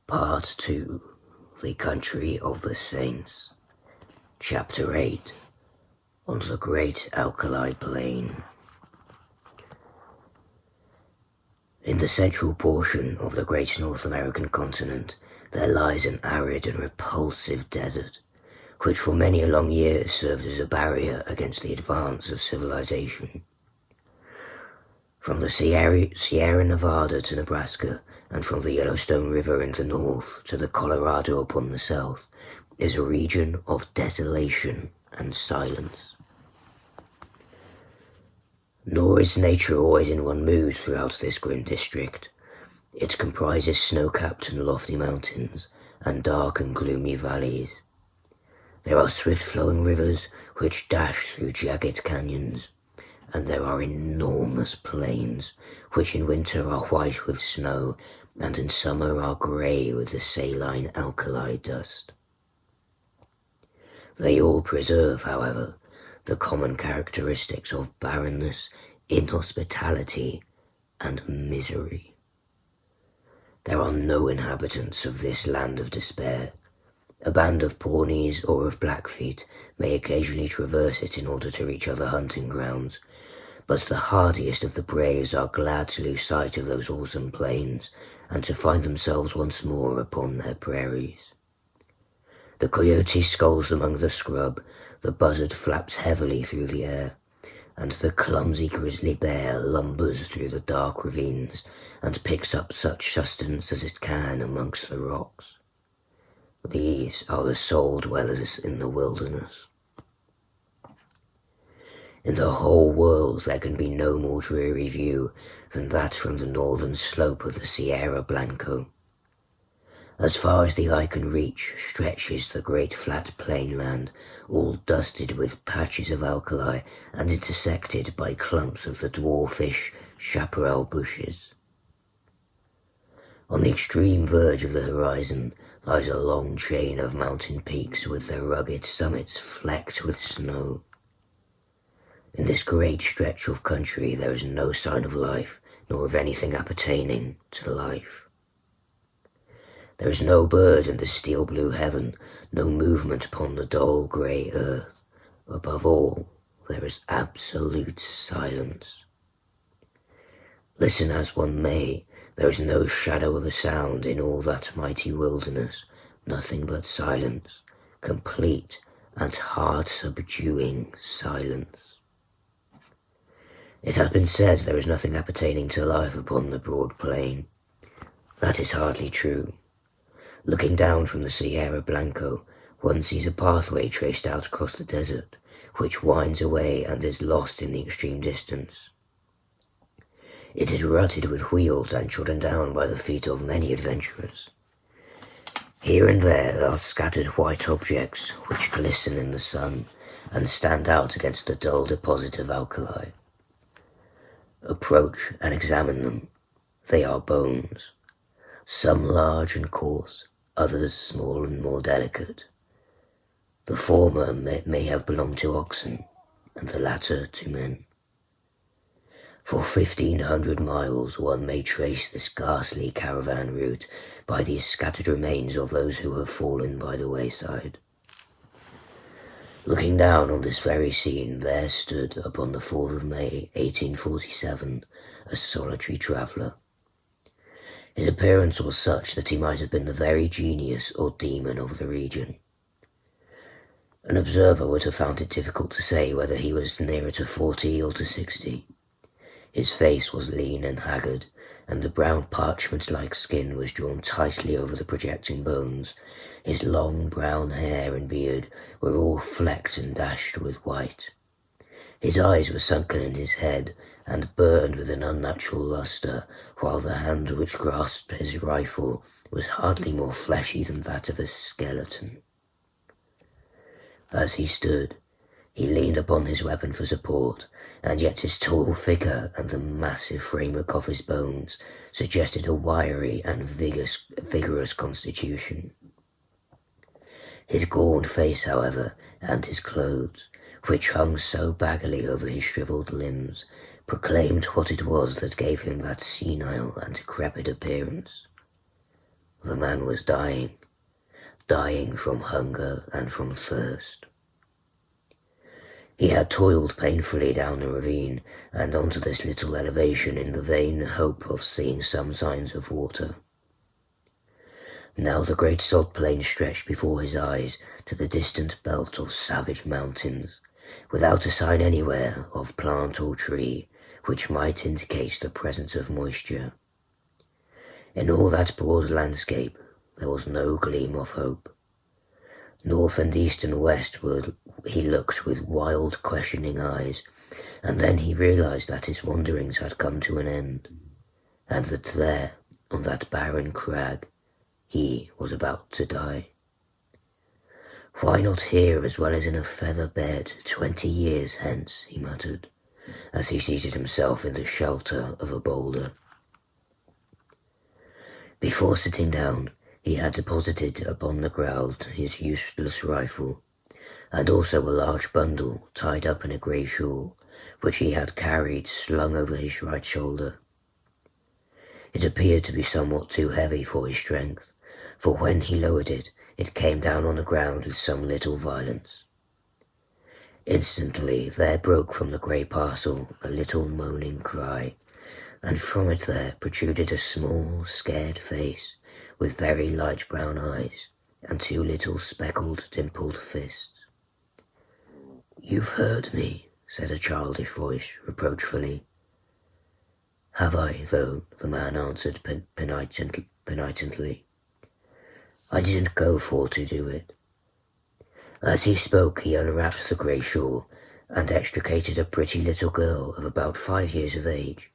Part 2, The Country of the Saints. Chapter 8, On the Great Alkali Plain. In the central portion of the great North American continent, there lies an arid and repulsive desert, which for many a long year served as a barrier against the advance of civilization. From the Sierra Nevada to Nebraska, and from the Yellowstone River in the north to the Colorado upon the south, is a region of desolation and silence. Nor is nature always in one mood throughout this grim district. It comprises snow-capped and lofty mountains, and dark and gloomy valleys. There are swift-flowing rivers which dash through jagged canyons, and there are enormous plains, which in winter are white with snow, and in summer are grey with the saline alkali dust. They all preserve, however, the common characteristics of barrenness, inhospitality, and misery. There are no inhabitants of this land of despair. A band of Pawnees or of Blackfeet may occasionally traverse it in order to reach other hunting grounds, but the hardiest of the braves are glad to lose sight of those awesome plains and to find themselves once more upon their prairies. The coyote skulls among the scrub, the buzzard flaps heavily through the air, and the clumsy grizzly bear lumbers through the dark ravines and picks up such sustenance as it can amongst the rocks. These are the sole dwellers in the wilderness. In the whole world there can be no more dreary view than that from the northern slope of the Sierra Blanco. As far as the eye can reach stretches the great flat plainland, all dusted with patches of alkali and intersected by clumps of the dwarfish chaparral bushes. On the extreme verge of the horizon lies a long chain of mountain peaks with their rugged summits flecked with snow. In this great stretch of country there is no sign of life, nor of anything appertaining to life. There is no bird in the steel-blue heaven, no movement upon the dull grey earth. Above all, there is absolute silence. Listen as one may, there is no shadow of a sound in all that mighty wilderness, nothing but silence, complete and heart-subduing silence. It has been said there is nothing appertaining to life upon the broad plain. That is hardly true. Looking down from the Sierra Blanco, one sees a pathway traced out across the desert, which winds away and is lost in the extreme distance. It is rutted with wheels and trodden down by the feet of many adventurers. Here and there are scattered white objects which glisten in the sun and stand out against the dull deposit of alkali. Approach and examine them. They are bones, some large and coarse, others small and more delicate. The former may have belonged to oxen, and the latter to men. For 1,500 miles one may trace this ghastly caravan route by these scattered remains of those who have fallen by the wayside. Looking down on this very scene, there stood, upon the 4th of May, 1847, a solitary traveller. His appearance was such that he might have been the very genius or demon of the region. An observer would have found it difficult to say whether he was nearer to 40 or to 60. His face was lean and haggard, and the brown parchment-like skin was drawn tightly over the projecting bones. His long brown hair and beard were all flecked and dashed with white. His eyes were sunken in his head and burned with an unnatural lustre, while the hand which grasped his rifle was hardly more fleshy than that of a skeleton. As he stood, he leaned upon his weapon for support, and yet his tall figure and the massive framework of his bones suggested a wiry and vigorous constitution. His gaunt face, however, and his clothes, which hung so baggily over his shriveled limbs, proclaimed what it was that gave him that senile and decrepit appearance. the man was dying from hunger and from thirst. He had toiled painfully down the ravine and onto this little elevation in the vain hope of seeing some signs of water. Now the great salt plain stretched before his eyes to the distant belt of savage mountains, without a sign anywhere of plant or tree which might indicate the presence of moisture. In all that broad landscape there was no gleam of hope. North and east and westward he looked with wild, questioning eyes, and then he realized that his wanderings had come to an end, and that there, on that barren crag, he was about to die. "Why not here as well as in a feather bed 20 years hence?" he muttered, as he seated himself in the shelter of a boulder. Before sitting down, he had deposited upon the ground his useless rifle, and also a large bundle tied up in a grey shawl, which he had carried slung over his right shoulder. It appeared to be somewhat too heavy for his strength, for when he lowered it, it came down on the ground with some little violence. Instantly there broke from the grey parcel a little moaning cry, and from it there protruded a small, scared face, with very light brown eyes, and 2 little speckled, dimpled fists. "You've heard me," said a childish voice, reproachfully. "Have I, though?" the man answered penitently. "I didn't go for to do it." As he spoke, he unwrapped the grey shawl, and extricated a pretty little girl of about 5 years of age,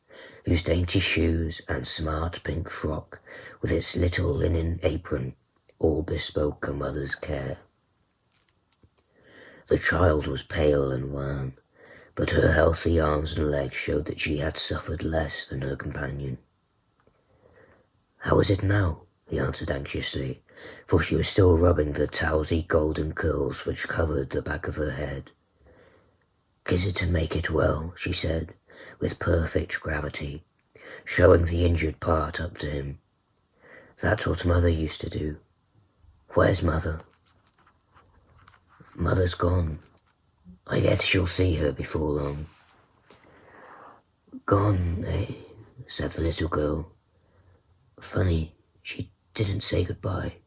whose dainty shoes and smart pink frock, with its little linen apron, all bespoke a mother's care. The child was pale and wan, but her healthy arms and legs showed that she had suffered less than her companion. "How is it now?" he answered anxiously, for she was still rubbing the towsy golden curls which covered the back of her head. "Kiss it and make it well," she said, with perfect gravity, showing the injured part up to him. "That's what Mother used to do." "Where's Mother?" "Mother's gone. I guess you'll see her before long." "Gone, eh?" said the little girl. "Funny, she didn't say goodbye.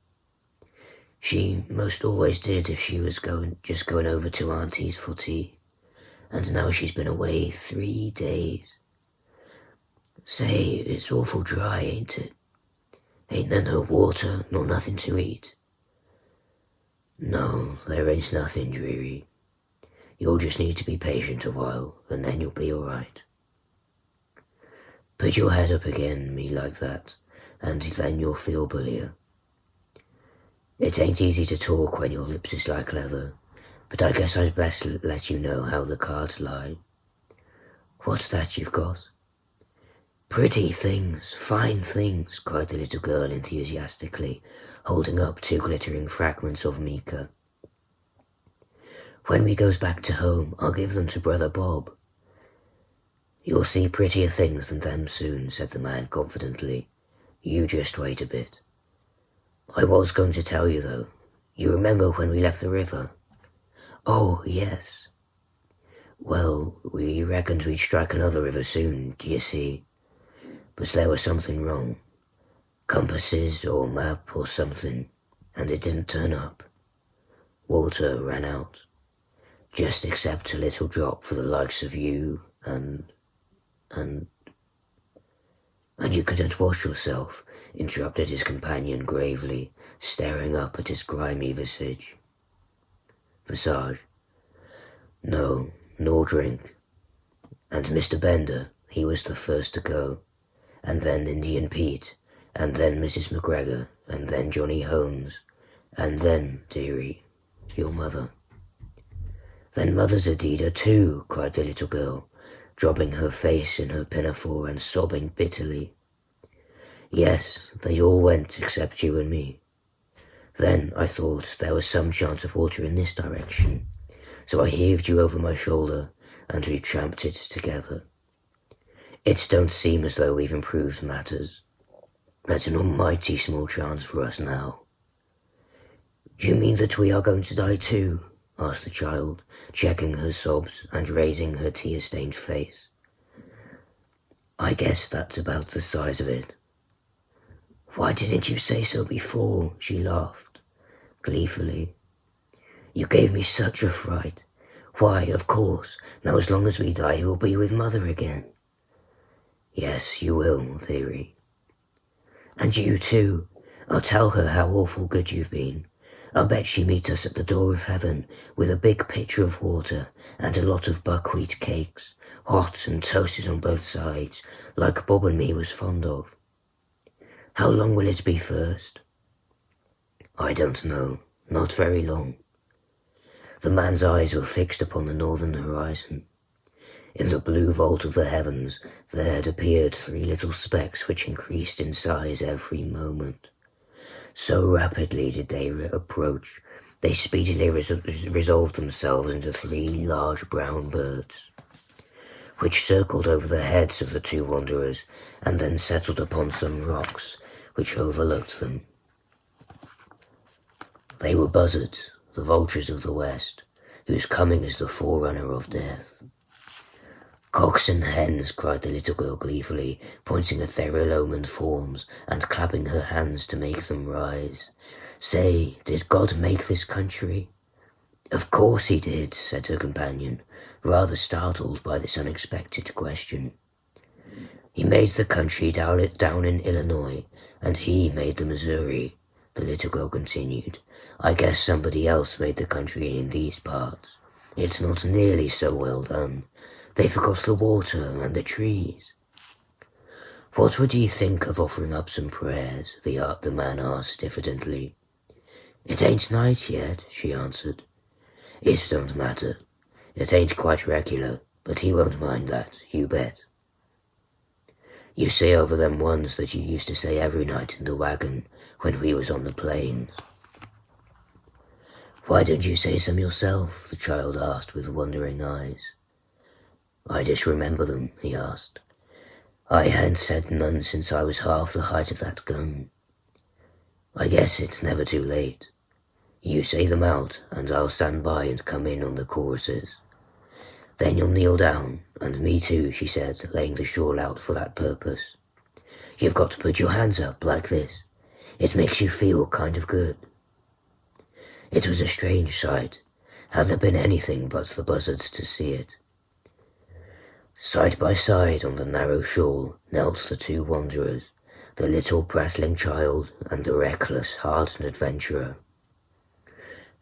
She most always did if she was just going over to Auntie's for tea, and now she's been away 3 days. Say, it's awful dry, ain't it? Ain't there no water nor nothing to eat?" "No, there ain't nothing, dearie. You'll just need to be patient a while, and then you'll be all right. Put your head up again me like that, and then you'll feel bullier. It ain't easy to talk when your lips is like leather, but I guess I'd best let you know how the cards lie." "What's that you've got?" "Pretty things, fine things," cried the little girl enthusiastically, holding up 2 glittering fragments of mica. "When we goes back to home, I'll give them to Brother Bob." "You'll see prettier things than them soon," said the man confidently. "You just wait a bit. I was going to tell you, though. You remember when we left the river?" "Oh, yes." "Well, we reckoned we'd strike another river soon, d'ye see. But there was something wrong. Compasses or map or something, and it didn't turn up. Water ran out. Just except a little drop for the likes of you and you couldn't wash yourself," interrupted his companion gravely, staring up at his grimy visage. "No, nor drink. And Mr. Bender, he was the first to go, and then Indian Pete, and then Mrs. McGregor, and then Johnny Holmes, and then, dearie, your mother." "Then Mother's Adida too," cried the little girl, dropping her face in her pinafore and sobbing bitterly. "Yes, they all went except you and me. Then I thought there was some chance of water in this direction, so I heaved you over my shoulder, and we tramped it together. It don't seem as though we've improved matters." That's an almighty small chance for us now. Do you mean that we are going to die too? Asked the child, checking her sobs and raising her tear-stained face. I guess that's about the size of it. Why didn't you say so before? She laughed, gleefully. You gave me such a fright. Why, of course, now as long as we die we'll be with Mother again. Yes, you will, dearie. And you too. I'll tell her how awful good you've been. I'll bet she meets us at the door of heaven with a big pitcher of water and a lot of buckwheat cakes, hot and toasted on both sides, like Bob and me was fond of. How long will it be first? I don't know. Not very long. The man's eyes were fixed upon the northern horizon. In the blue vault of the heavens there had appeared 3 little specks which increased in size every moment. So rapidly did they approach, they speedily resolved themselves into 3 large brown birds, which circled over the heads of the 2 wanderers and then settled upon some rocks which overlooked them. They were buzzards, the vultures of the west, whose coming is the forerunner of death. Cocks and hens, cried the little girl gleefully, pointing at their ill-omened forms and clapping her hands to make them rise. Say, did God make this country? Of course he did, said her companion, rather startled by this unexpected question. He made the country down in Illinois, and he made the Missouri, the little girl continued. I guess somebody else made the country in these parts. It's not nearly so well done. They forgot the water and the trees. What would ye think of offering up some prayers? The man asked diffidently. It ain't night yet, she answered. It don't matter. It ain't quite regular, but he won't mind that, you bet. You say over them ones that you used to say every night in the wagon when we was on the plains. Why don't you say some yourself? The child asked with wondering eyes. I just remember them, he asked. I hadn't said none since I was half the height of that gun. I guess it's never too late. You say them out, and I'll stand by and come in on the choruses. Then you'll kneel down, and me too, she said, laying the shawl out for that purpose. You've got to put your hands up like this. It makes you feel kind of good. It was a strange sight. Had there been anything but the buzzards to see it? Side by side on the narrow shore knelt the 2 wanderers, the little prattling child and the reckless, hardened adventurer.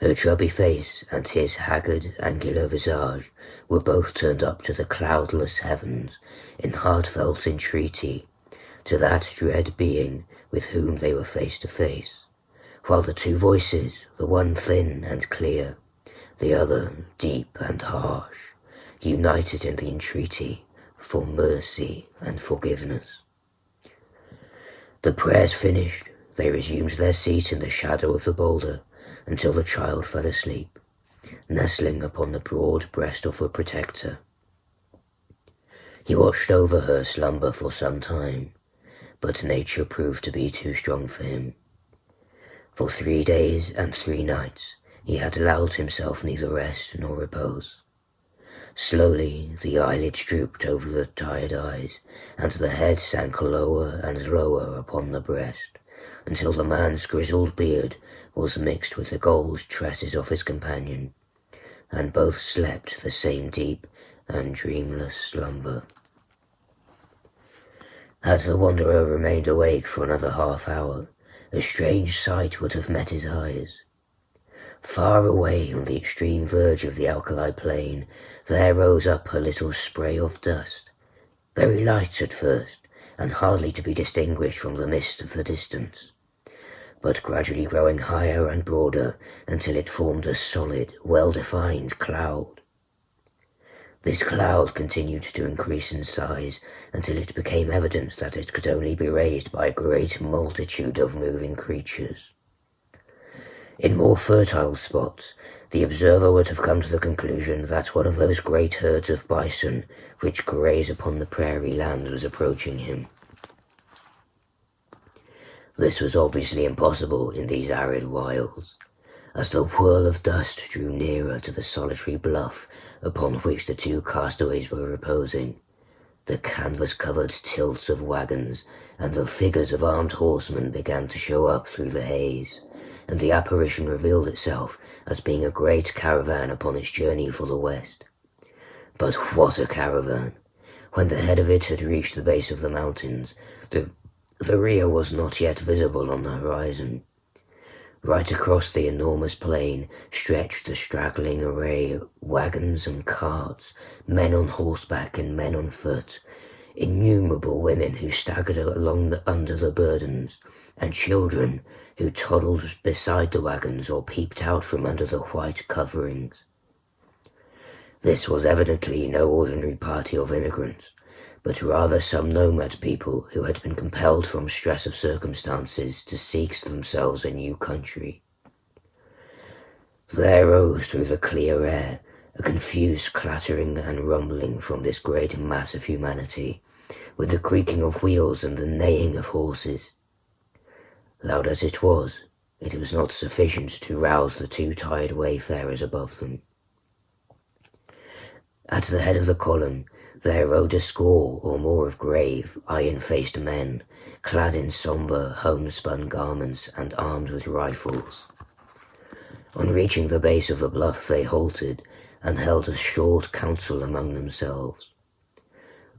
Her chubby face and his haggard, angular visage were both turned up to the cloudless heavens in heartfelt entreaty to that dread being with whom they were face to face, while the 2 voices, the one thin and clear, the other deep and harsh, united in the entreaty for mercy and forgiveness. The prayers finished, they resumed their seat in the shadow of the boulder until the child fell asleep, nestling upon the broad breast of her protector. He watched over her slumber for some time, but nature proved to be too strong for him. For 3 days and 3 nights he had allowed himself neither rest nor repose. Slowly the eyelids drooped over the tired eyes, and the head sank lower and lower upon the breast, until the man's grizzled beard was mixed with the gold tresses of his companion, and both slept the same deep and dreamless slumber. Had the wanderer remained awake for another half-hour, a strange sight would have met his eyes. Far away on the extreme verge of the alkali plain, there rose up a little spray of dust, very light at first, and hardly to be distinguished from the mist of the distance, but gradually growing higher and broader until it formed a solid, well-defined cloud. This cloud continued to increase in size until it became evident that it could only be raised by a great multitude of moving creatures. In more fertile spots, the observer would have come to the conclusion that one of those great herds of bison which graze upon the prairie land was approaching him. This was obviously impossible in these arid wilds. As the whirl of dust drew nearer to the solitary bluff upon which the two castaways were reposing, the canvas-covered tilts of wagons and the figures of armed horsemen began to show up through the haze, and the apparition revealed itself as being a great caravan upon its journey for the west. But what a caravan! When the head of it had reached the base of the mountains, the rear was not yet visible on the horizon. Right across the enormous plain stretched the straggling array of wagons and carts, men on horseback and men on foot, innumerable women who staggered along under the burdens, and children who toddled beside the wagons or peeped out from under the white coverings. This was evidently no ordinary party of immigrants, but rather some nomad people who had been compelled from stress of circumstances to seek themselves a new country. There rose through the clear air a confused clattering and rumbling from this great mass of humanity, with the creaking of wheels and the neighing of horses. Loud as it was not sufficient to rouse the two tired wayfarers above them. At the head of the column there rode a score or more of grave, iron-faced men, clad in sombre, homespun garments and armed with rifles. On reaching the base of the bluff they halted and held a short council among themselves.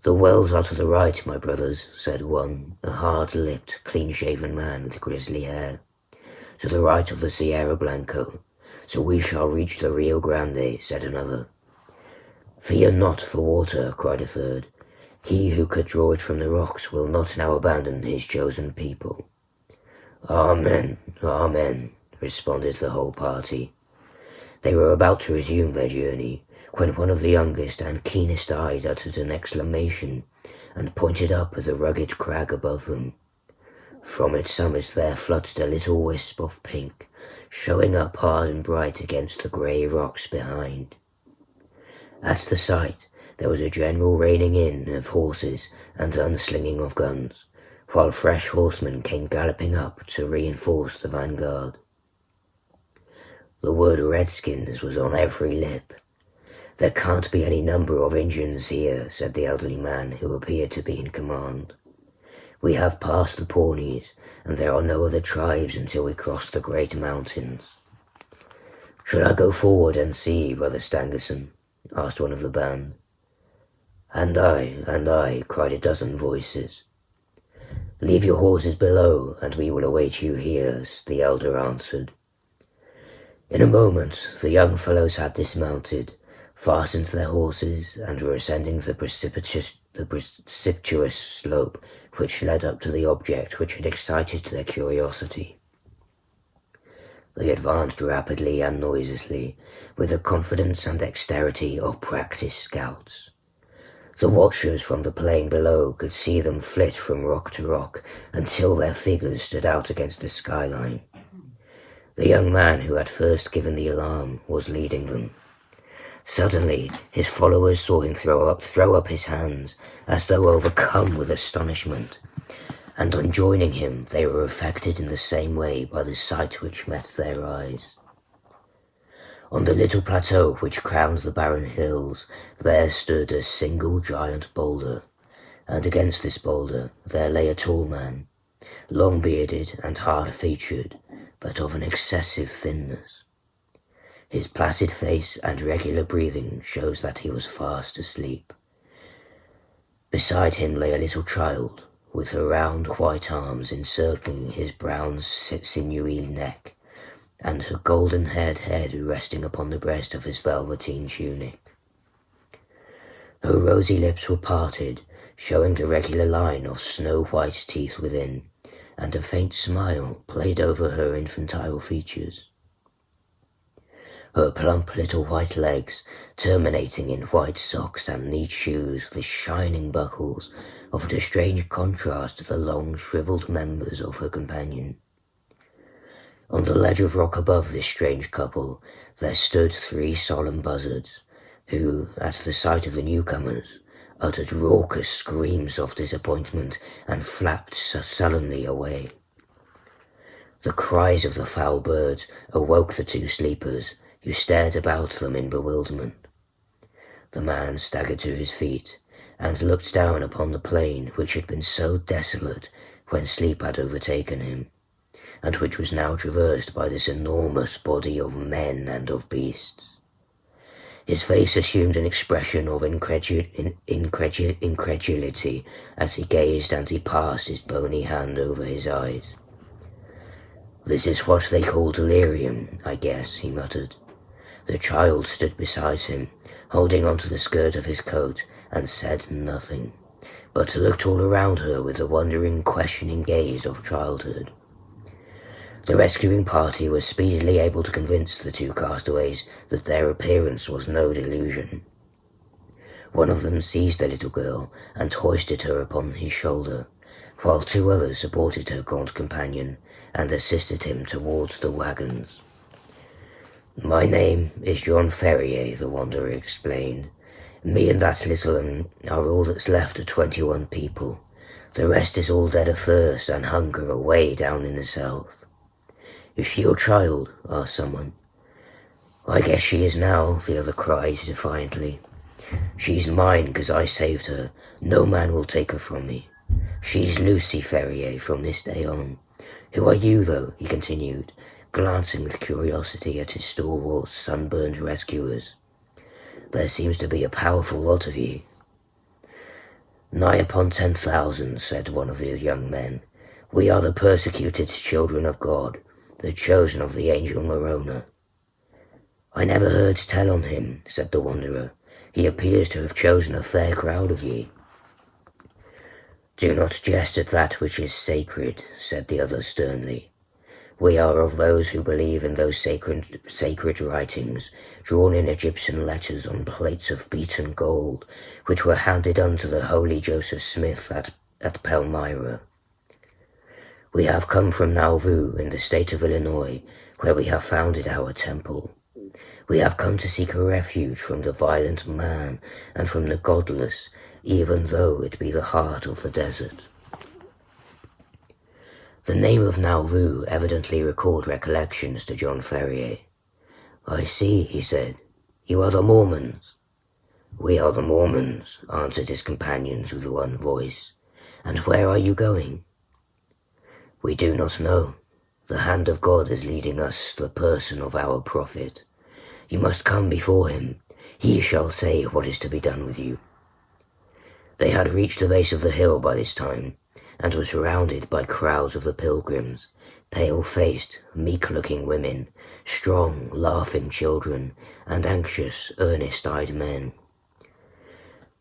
"The wells are to the right, my brothers," said one, a hard-lipped, clean-shaven man with grizzly hair. "To the right of the Sierra Blanco, so we shall reach the Rio Grande," said another. "Fear not for water," cried a third. "He who could draw it from the rocks will not now abandon his chosen people." "Amen, amen," responded the whole party. They were about to resume their journey, when one of the youngest and keenest-eyed uttered an exclamation, and pointed up at the rugged crag above them. From its summit there fluttered a little wisp of pink, showing up hard and bright against the grey rocks behind. At the sight there was a general reining in of horses and unslinging of guns, while fresh horsemen came galloping up to reinforce the vanguard. The word "Redskins" was on every lip. "There can't be any number of Indians here," said the elderly man who appeared to be in command. "We have passed the Pawnees, and there are no other tribes until we cross the great mountains." "Shall I go forward and see, Brother Stangerson?" asked one of the band. And I," cried a dozen voices. "Leave your horses below, and we will await you here," the elder answered. In a moment the young fellows had dismounted, fastened their horses, and were ascending the precipitous slope which led up to the object which had excited their curiosity. They advanced rapidly and noiselessly, with the confidence and dexterity of practiced scouts. The watchers from the plain below could see them flit from rock to rock until their figures stood out against the skyline. The young man who had first given the alarm was leading them. Suddenly his followers saw him throw up his hands, as though overcome with astonishment, and on joining him they were affected in the same way by the sight which met their eyes. On the little plateau which crowned the barren hills there stood a single giant boulder, and against this boulder there lay a tall man, long-bearded and hard-featured, but of an excessive thinness. His placid face and regular breathing shows that he was fast asleep. Beside him lay a little child, with her round white arms encircling his brown sinewy neck, and her golden-haired head resting upon the breast of his velveteen tunic. Her rosy lips were parted, showing the regular line of snow-white teeth within, and a faint smile played over her infantile features. Her plump little white legs, terminating in white socks and neat shoes with shining buckles, offered a strange contrast to the long, shriveled members of her companion. On the ledge of rock above this strange couple there stood 3 solemn buzzards, who, at the sight of the newcomers, uttered raucous screams of disappointment and flapped sullenly away. The cries of the foul birds awoke the two sleepers, who stared about them in bewilderment. The man staggered to his feet, and looked down upon the plain which had been so desolate when sleep had overtaken him, and which was now traversed by this enormous body of men and of beasts. His face assumed an expression of incredulity as he gazed, and he passed his bony hand over his eyes. "This is what they call delirium, I guess," he muttered. The child stood beside him, holding onto the skirt of his coat, and said nothing, but looked all around her with the wondering, questioning gaze of childhood. The rescuing party was speedily able to convince the two castaways that their appearance was no delusion. One of them seized the little girl and hoisted her upon his shoulder, while two others supported her gaunt companion and assisted him towards the wagons. "My name is John Ferrier," the wanderer explained. "Me and that little un are all that's left of 21 people. The rest is all dead of thirst and hunger away down in the south." "Is she your child?" asked someone. "I guess she is now," the other cried defiantly. "She's mine, 'cause I saved her. No man will take her from me. She's Lucy Ferrier from this day on. Who are you, though?" he continued, glancing with curiosity at his stalwart, sunburned rescuers. "There seems to be a powerful lot of ye." "Nigh upon 10,000, said one of the young men. "We are the persecuted children of God, the chosen of the angel Morona." "I never heard tell on him," said the wanderer. "He appears to have chosen a fair crowd of ye." "Do not jest at that which is sacred," said the other sternly. "We are of those who believe in those sacred writings, drawn in Egyptian letters on plates of beaten gold, which were handed unto the holy Joseph Smith at Palmyra. We have come from Nauvoo in the state of Illinois, where we have founded our temple. We have come to seek a refuge from the violent man and from the godless, even though it be the heart of the desert." The name of Nauvoo evidently recalled recollections to John Ferrier. "I see," he said. "You are the Mormons." "We are the Mormons," answered his companions with one voice. "And where are you going?" "We do not know. The hand of God is leading us to the person of our prophet. You must come before him. He shall say what is to be done with you." They had reached the base of the hill by this time, and were surrounded by crowds of the pilgrims, pale-faced, meek-looking women, strong, laughing children, and anxious, earnest-eyed men.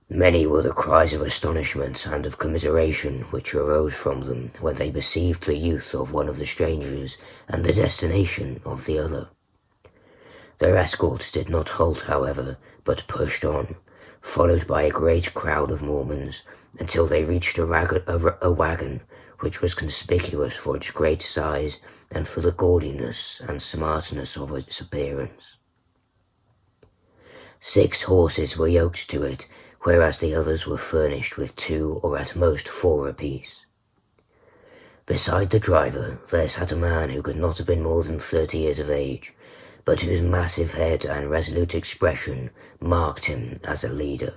Many were the cries of astonishment and of commiseration which arose from them when they perceived the youth of one of the strangers and the destination of the other. Their escort did not halt, however, but pushed on, followed by a great crowd of Mormons, until they reached a wagon which was conspicuous for its great size and for the gaudiness and smartness of its appearance. 6 horses were yoked to it, whereas the others were furnished with 2 or at most 4 apiece. Beside the driver there sat a man who could not have been more than 30 years of age, but whose massive head and resolute expression marked him as a leader.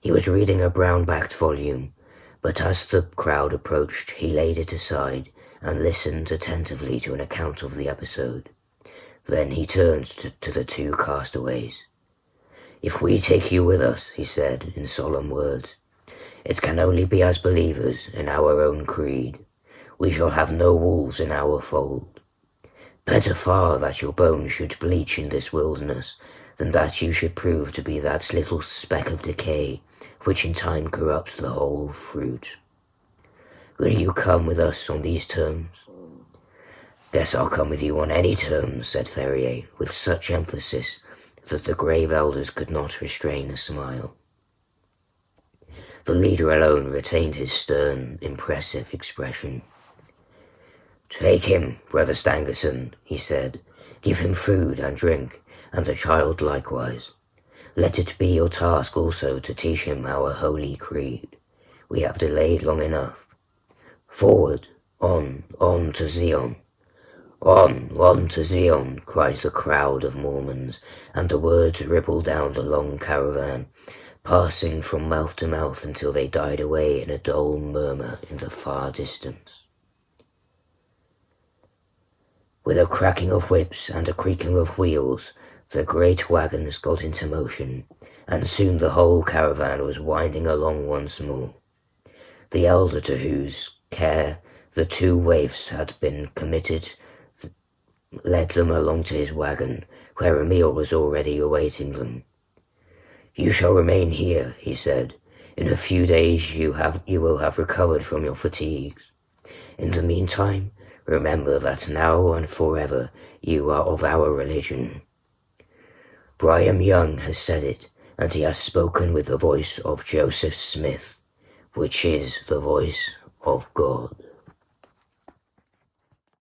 He was reading a brown-backed volume, but as the crowd approached he laid it aside and listened attentively to an account of the episode. Then he turned to the 2 castaways. "If we take you with us," he said in solemn words, "it can only be as believers in our own creed. We shall have no wolves in our fold. Better far that your bones should bleach in this wilderness than that you should prove to be that little speck of decay which in time corrupts the whole fruit. Will you come with us on these terms?" "Guess I'll come with you on any terms," said Ferrier, with such emphasis that the grave elders could not restrain a smile. The leader alone retained his stern, impressive expression. "Take him, Brother Stangerson," he said. "Give him food and drink, and the child likewise. Let it be your task also to teach him our holy creed. We have delayed long enough. Forward, On to Zion! On to Zion! Cried the crowd of Mormons, and the words rippled down the long caravan, passing from mouth to mouth until they died away in a dull murmur in the far distance. With a cracking of whips and a creaking of wheels, the great wagons got into motion, and soon the whole caravan was winding along once more. The elder to whose care the two waifs had been committed led them along to his wagon, where a meal was already awaiting them. "You shall remain here," he said. "In a few days you will have recovered from your fatigues. In the meantime, remember that now and forever you are of our religion. Brigham Young has said it, and he has spoken with the voice of Joseph Smith, which is the voice of God."